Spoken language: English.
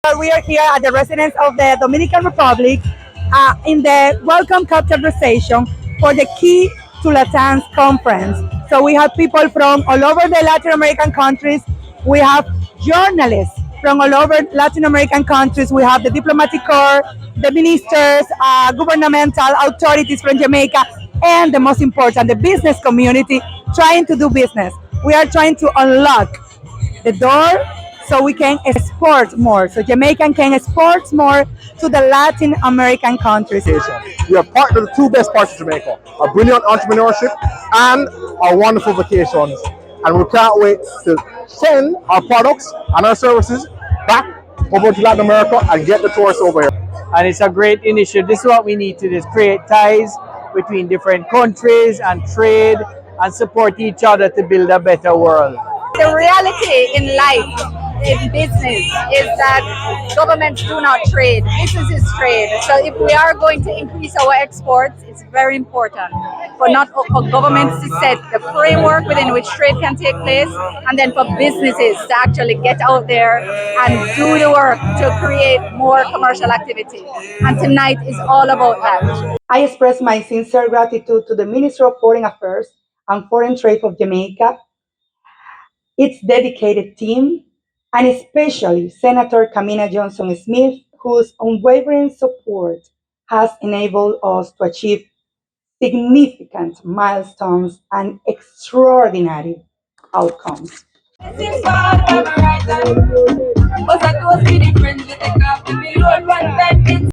We are here at the residence of the Dominican Republic in the Welcome Cup conversation for the Key to Latin's conference. So we have people from all over the Latin American countries. We have journalists from all over Latin American countries. We have the diplomatic corps, the ministers, governmental authorities from Jamaica, and the most important, the business community trying to do business. We are trying to unlock the door so we can export more. So Jamaican can export more to the Latin American countries. We are partnered with the two best parts of Jamaica, a brilliant entrepreneurship and our wonderful vacations. And we can't wait to send our products and our services back over to Latin America and get the tourists over here. And it's a great initiative. This is what we need to do, is create ties between different countries and trade and support each other to build a better world. The reality in life, in business, is that governments do not trade. Business is trade. So if we are going to increase our exports, it's very important for governments to set the framework within which trade can take place, and then for businesses to actually get out there and do the work to create more commercial activity. And tonight is all about that. I express my sincere gratitude to the Ministry of Foreign Affairs and Foreign Trade of Jamaica, its dedicated team, and especially Senator Kamina Johnson Smith, whose unwavering support has enabled us to achieve significant milestones and extraordinary outcomes.